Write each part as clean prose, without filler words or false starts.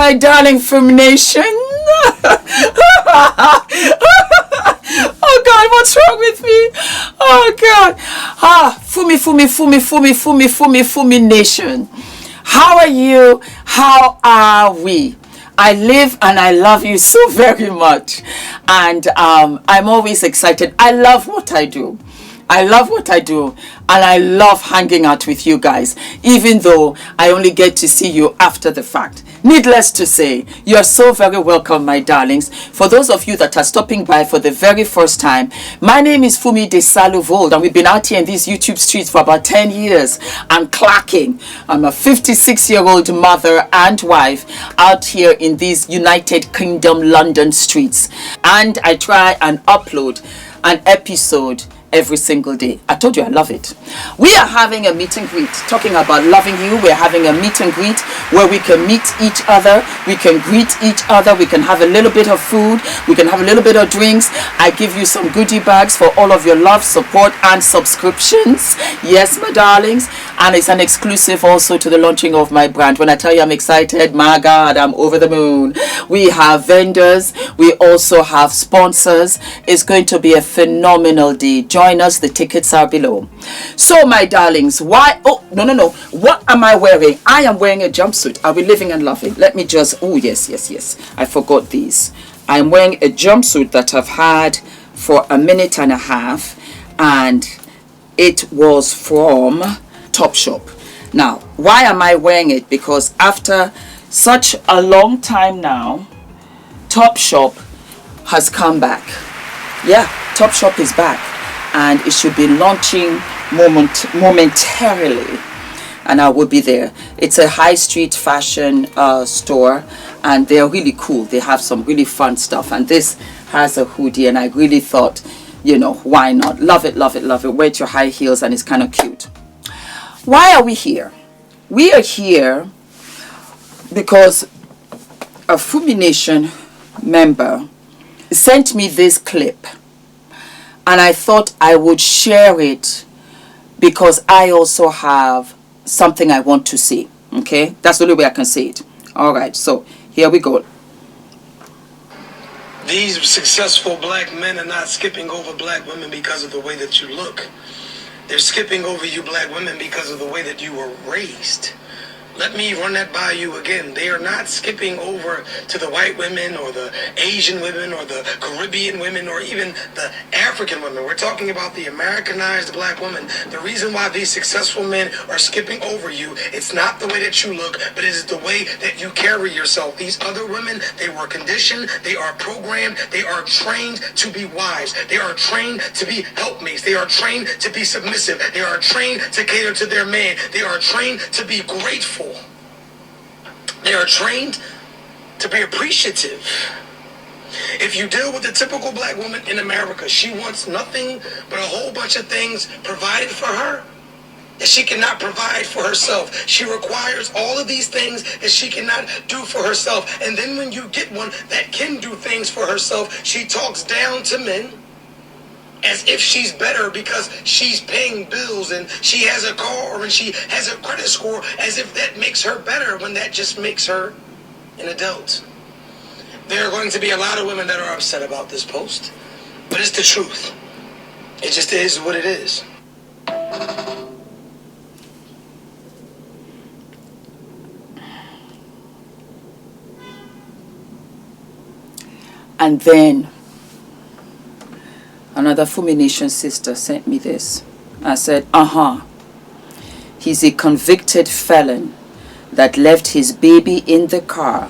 my darling Fumi Nation. Oh God, what's wrong with me? Oh God. Fumi Nation. How are you? How are we? I live and I love you so very much. And I'm always excited. I love what I do. I love what I do, and I love hanging out with you guys, even though I only get to see you after the fact. Needless to say, you're so very welcome, my darlings. For those of you that are stopping by for the very first time, my name is Fumi Desalu-Vold, and we've been out here in these YouTube streets for about 10 years and clacking. I'm a 56-year-old mother and wife out here in these United Kingdom London streets, and I try and upload an episode every single day. I told you I love it. We are having a meet and greet, talking about loving you. We're having a meet and greet where we can meet each other, we can greet each other, we can have a little bit of food, we can have a little bit of drinks. I give you some goodie bags for all of your love, support, and subscriptions. Yes, my darlings. And it's an exclusive also to the launching of my brand. When I tell you I'm excited, my God, I'm over the moon. We have vendors, we also have sponsors. It's going to be a phenomenal day. Join us. The tickets are below. So, my darlings, why? Oh, no. What am I wearing? I am wearing a jumpsuit. Are we living and loving? Let me just. Oh, yes. I forgot these. I'm wearing a jumpsuit that I've had for a minute and a half, and it was from Topshop. Now, why am I wearing it? Because after such a long time now, Topshop has come back. Yeah, Topshop is back, and it should be launching momentarily, and I will be there. It's a high street fashion store, and they're really cool. They have some really fun stuff, and this has a hoodie, and I really thought, you know, why not? Love it. Wear it your high heels, and it's kind of cute. Why are we here? We are here because a Fumi Nation member sent me this clip, and I thought I would share it because I also have something I want to say. Okay, that's the only way I can say it. All right, so here we go. These successful black men are not skipping over black women because of the way that you look. They're skipping over you black women because of the way that you were raised. Let me run that by you again. They are not skipping over to the white women or the Asian women or the Caribbean women or even the African women. We're talking about the Americanized black woman. The reason why these successful men are skipping over you, it's not the way that you look, but it is the way that you carry yourself. These other women, they were conditioned, they are programmed, they are trained to be wives. They are trained to be helpmates. They are trained to be submissive. They are trained to cater to their man. They are trained to be grateful. They are trained to be appreciative. If you deal with the typical black woman in America, she wants nothing but a whole bunch of things provided for her that she cannot provide for herself. She requires all of these things that she cannot do for herself. And then when you get one that can do things for herself, she talks down to men as if she's better because she's paying bills and she has a car and she has a credit score, as if that makes her better when that just makes her an adult. There are going to be a lot of women that are upset about this post, but it's the truth. It just is what it is. And then another Fumi Nation sister sent me this. I said, he's a convicted felon that left his baby in the car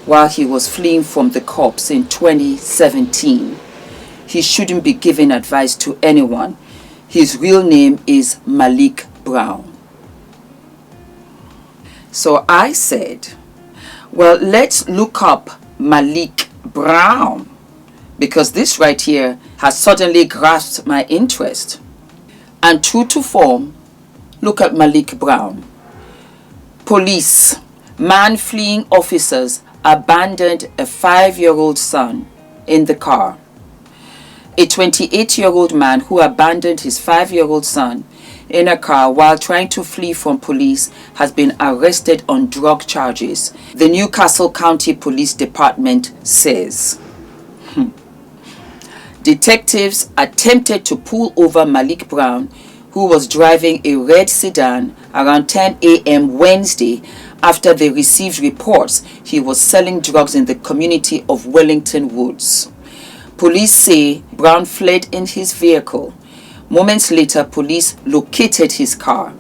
while he was fleeing from the cops in 2017. He shouldn't be giving advice to anyone. His real name is Malik Brown. So I said, well, let's look up Malik Brown, because this right here has suddenly grasped my interest. And true to form, look at Malik Brown. Police, man fleeing officers abandoned a 5-year-old son in the car. A 28-year-old man who abandoned his 5-year-old son in a car while trying to flee from police has been arrested on drug charges, the Newcastle County Police Department says. Detectives attempted to pull over Malik Brown, who was driving a red sedan around 10 a.m. Wednesday after they received reports he was selling drugs in the community of Wellington Woods. Police say Brown fled in his vehicle. Moments later, police located his car.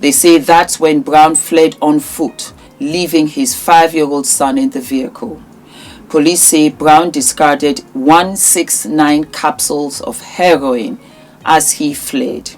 They say that's when Brown fled on foot, leaving his 5-year-old son in the vehicle. Police say Brown discarded 169 capsules of heroin as he fled.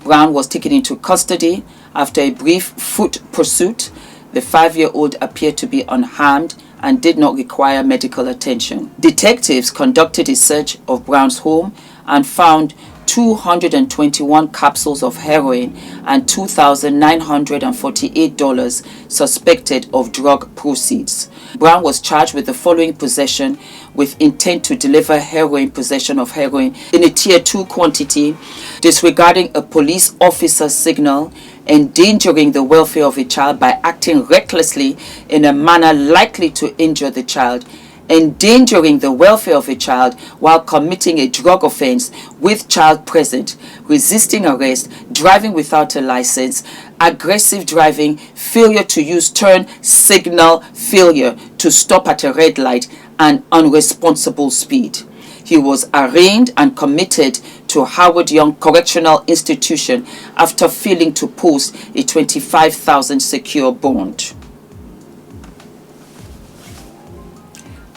Brown was taken into custody after a brief foot pursuit. The 5-year-old appeared to be unharmed and did not require medical attention. Detectives conducted a search of Brown's home and found 221 capsules of heroin and $2,948 suspected of drug proceeds. Brown was charged with the following: possession with intent to deliver heroin, possession of heroin in a tier 2 quantity, disregarding a police officer's signal, endangering the welfare of a child by acting recklessly in a manner likely to injure the child, endangering the welfare of a child while committing a drug offense with child present, resisting arrest, driving without a license, aggressive driving, failure to use turn signal, failure to stop at a red light, and unresponsible speed. He was arraigned and committed to Howard Young Correctional Institution after failing to post a $25,000 secure bond.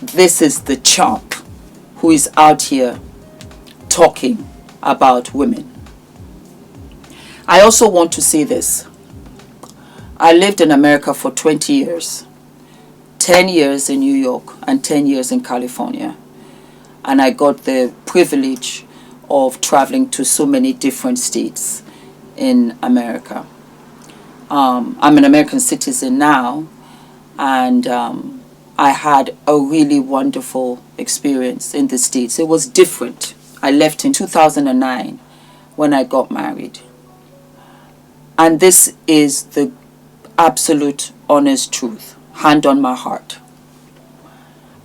This is the chump who is out here talking about women. I also want to say this. I lived in America for 20 years. 10 years in New York and 10 years in California. And I got the privilege of traveling to so many different states in America. I'm an American citizen now, and I had a really wonderful experience in the States. It was different. I left in 2009 when I got married. And this is the absolute honest truth, hand on my heart.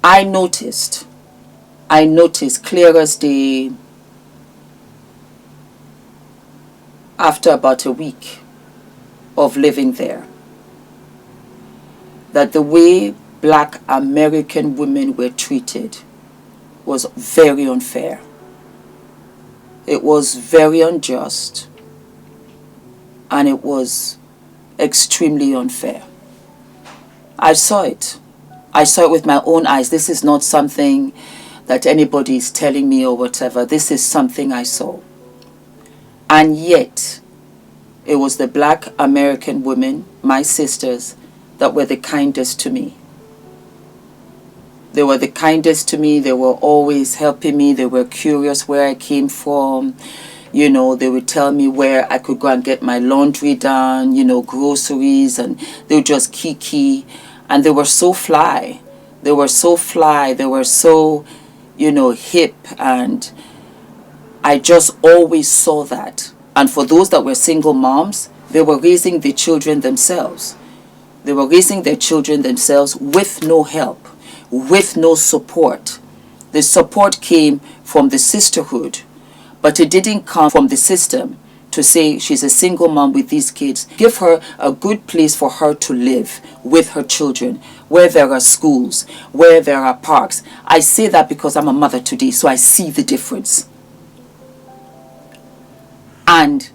I noticed clear as day after about a week of living there that the way Black American women were treated was very unfair. It was very unjust, and it was extremely unfair. I saw it. I saw it with my own eyes. This is not something that anybody is telling me or whatever. This is something I saw. And yet, it was the Black American women, my sisters, that were the kindest to me. They were the kindest to me. They were always helping me. They were curious where I came from. You know, they would tell me where I could go and get my laundry done, you know, groceries, and they would just kiki. And they were so fly. They were so fly. They were so, you know, hip. And I just always saw that. And for those that were single moms, they were raising their children themselves. They were raising their children themselves with no help, with no support. The support came from the sisterhood, but it didn't come from the system to say she's a single mom with these kids. Give her a good place for her to live with her children, where there are schools, where there are parks. I say that because I'm a mother today, so I see the difference. And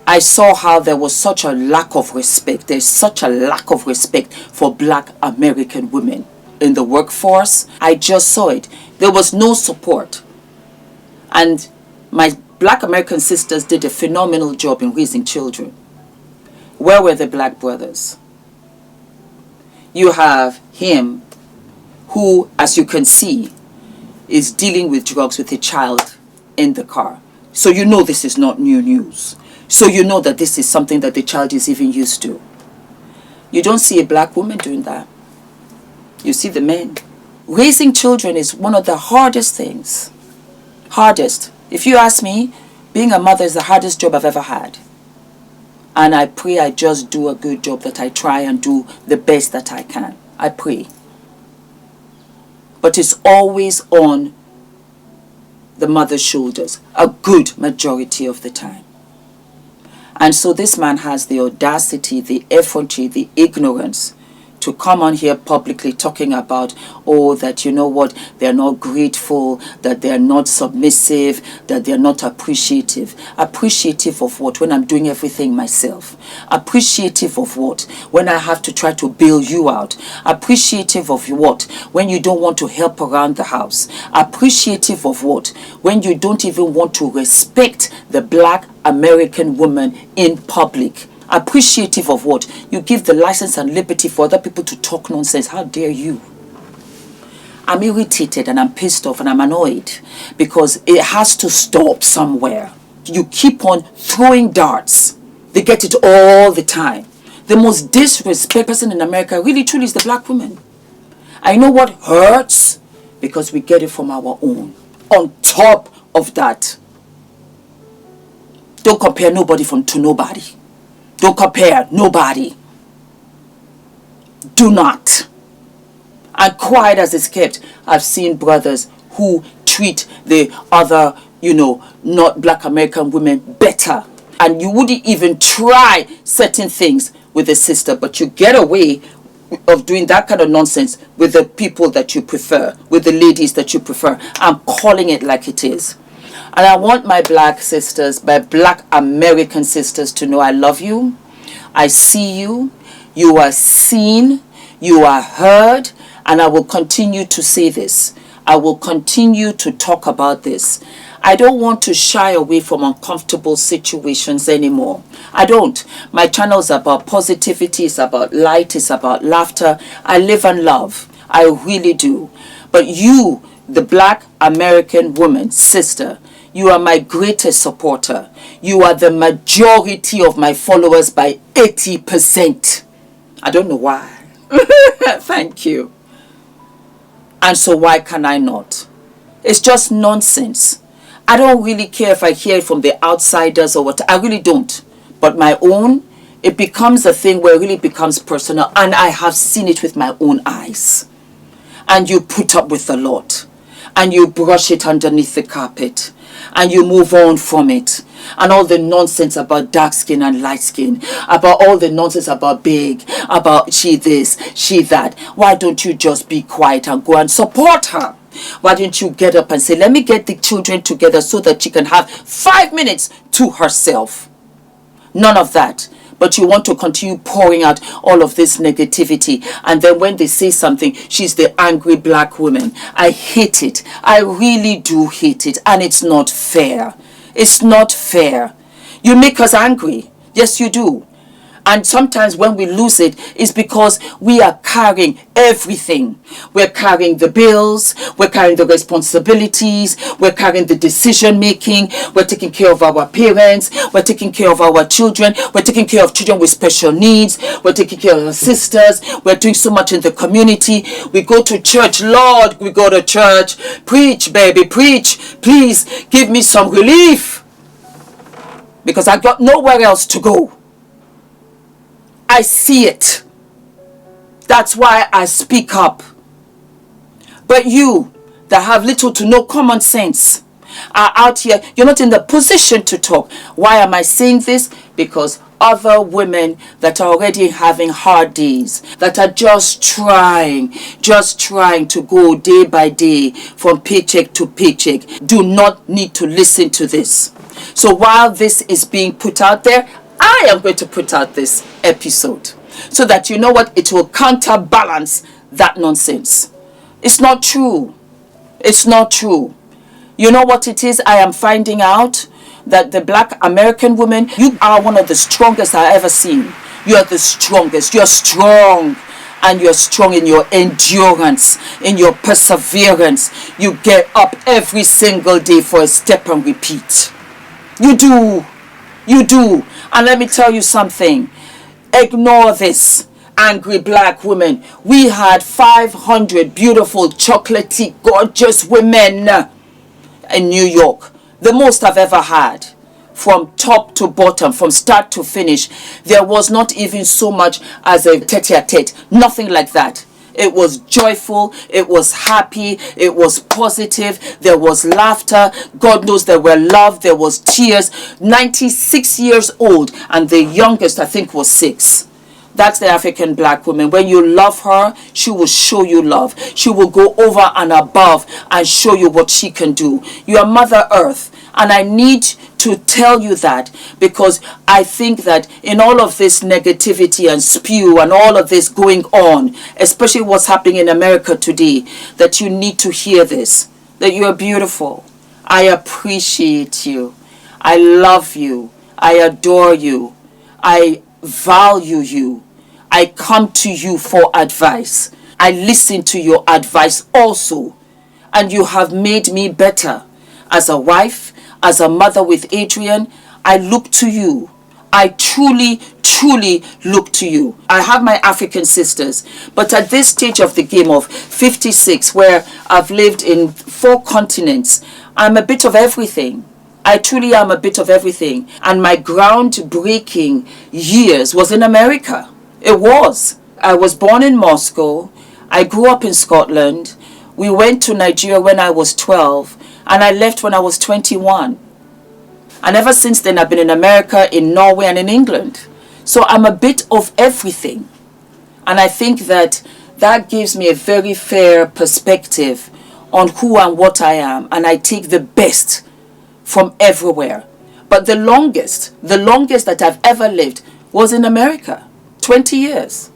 I saw how there was such a lack of respect. There's such a lack of respect for Black American women in the workforce. I just saw it. There was no support. And my Black American sisters did a phenomenal job in raising children. Where were the Black brothers? You have him who, as you can see, is dealing with drugs with a child in the car. So you know this is not new news. So you know that this is something that the child is even used to. You don't see a Black woman doing that. You see the men. Raising children is one of the hardest things. Hardest. If you ask me, being a mother is the hardest job I've ever had. And I pray I just do a good job, that I try and do the best that I can. I pray. But it's always on the mother's shoulders, a good majority of the time. And so this man has the audacity, the effrontery, the ignorance to come on here publicly talking about, oh, that you know what, they're not grateful, that they're not submissive, that they're not appreciative. Appreciative of what? When I'm doing everything myself. Appreciative of what? When I have to try to bail you out. Appreciative of what? When you don't want to help around the house. Appreciative of what? When you don't even want to respect the Black American woman in public. Appreciative of what? You give the license and liberty for other people to talk nonsense. How dare you? I'm irritated and I'm pissed off and I'm annoyed because it has to stop somewhere. You keep on throwing darts. They get it all the time. The most disrespected person in America really truly is the Black woman. I know what hurts because we get it from our own. On top of that, don't compare nobody to nobody. Don't compare nobody. Do not. And quiet as it's kept, I've seen brothers who treat the other, not Black American women better. And you wouldn't even try certain things with a sister, but you get away of doing that kind of nonsense with the people that you prefer, with the ladies that you prefer. I'm calling it like it is. And I want my Black sisters, my Black American sisters to know I love you. I see you. You are seen. You are heard. And I will continue to say this. I will continue to talk about this. I don't want to shy away from uncomfortable situations anymore. I don't. My channel is about positivity. It's about light. It's about laughter. I live and love. I really do. But you, the Black American woman, sister, you are my greatest supporter. You are the majority of my followers by 80%. I don't know why. Thank you. And so why can I not? It's just nonsense. I don't really care if I hear it from the outsiders or what. I really don't. But my own, it becomes a thing where it really becomes personal. And I have seen it with my own eyes. And you put up with a lot. And you brush it underneath the carpet. And you move on from it. And all the nonsense about dark skin and light skin, about all the nonsense about big, about she this, she that. Why don't you just be quiet and go and support her? Why don't you get up and say, let me get the children together so that she can have 5 minutes to herself? None of that. But you want to continue pouring out all of this negativity. And then when they say something, she's the angry Black woman. I hate it. I really do hate it. And it's not fair. It's not fair. You make us angry. Yes, you do. And sometimes when we lose it, it's because we are carrying everything. We're carrying the bills. We're carrying the responsibilities. We're carrying the decision making. We're taking care of our parents. We're taking care of our children. We're taking care of children with special needs. We're taking care of our sisters. We're doing so much in the community. We go to church. Lord, we go to church. Preach, baby, preach. Please give me some relief. Because I got nowhere else to go. I see it. That's why I speak up. But you that have little to no common sense are out here. You're not in the position to talk. Why am I saying this? Because other women that are already having hard days, that are just trying to go day by day from paycheck to paycheck, do not need to listen to this. So while this is being put out there, I am going to put out this episode so that you know what, it will counterbalance that nonsense. It's not true. It's not true. You know what it is? I am finding out that the Black American woman, you are one of the strongest I've ever seen. You are the strongest. You're strong. And you're strong in your endurance, in your perseverance. You get up every single day for a step and repeat. You do. You do. And let me tell you something. Ignore this, angry Black women. We had 500 beautiful, chocolatey, gorgeous women. in New York. The most I've ever had. From top to bottom, from start to finish. There was not even so much as a tete-a-tete. Nothing like that. It was joyful, it was happy, it was positive, there was laughter. God knows there were love, there was tears. 96 years old, and the youngest I think was 6. That's the African black woman. When you love her, she will show you love. She will go over and above and show you what she can do. You are Mother Earth. And I need to tell you that because I think that in all of this negativity and spew and all of this going on, especially what's happening in America today, that you need to hear this, that you are beautiful. I appreciate you. I love you. I adore you. I value you. I come to you for advice. I listen to your advice also. And you have made me better as a wife, as a mother with Adrian. I look to you. I truly look to you. I have my African sisters, but at this stage of the game of 56, where I've lived in 4 continents, I'm a bit of everything. I truly am a bit of everything. And my groundbreaking years was in America. It was. I was born in Moscow. I grew up in Scotland. We went to Nigeria when I was 12. And I left when I was 21. And ever since then, I've been in America, in Norway, and in England. So I'm a bit of everything. And I think that that gives me a very fair perspective on who and what I am. And I take the best from everywhere. But the longest that I've ever lived was in America. 20 years.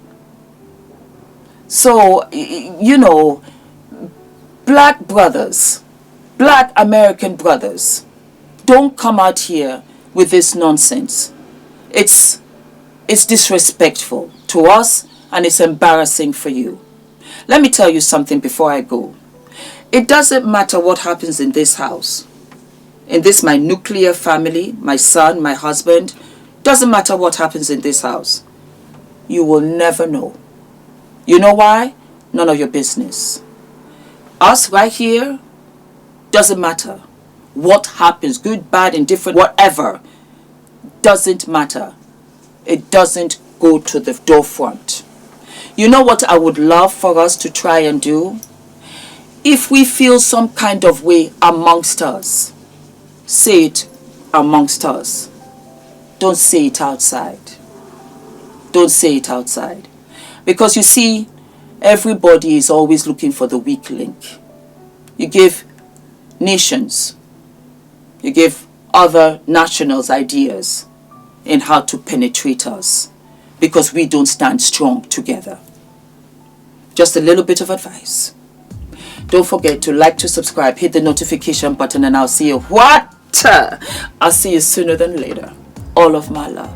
So, you know, black brothers, Black American brothers, don't come out here with this nonsense. It's disrespectful to us and it's embarrassing for you. Let me tell you something before I go. It doesn't matter what happens in this house. In this, my nuclear family, my son, my husband, doesn't matter what happens in this house. You will never know. You know why? None of your business. Us right here, doesn't matter. What happens, good, bad, indifferent, whatever, doesn't matter. It doesn't go to the door front. You know what I would love for us to try and do? If we feel some kind of way amongst us, say it amongst us. Don't say it outside. Don't say it outside. Because you see, everybody is always looking for the weak link. You give nations, you give other nationals ideas in how to penetrate us because we don't stand strong together. Just a little bit of advice. Don't forget to like, to subscribe, hit the notification button, and I'll see you. What? I'll see you sooner than later. All of my love.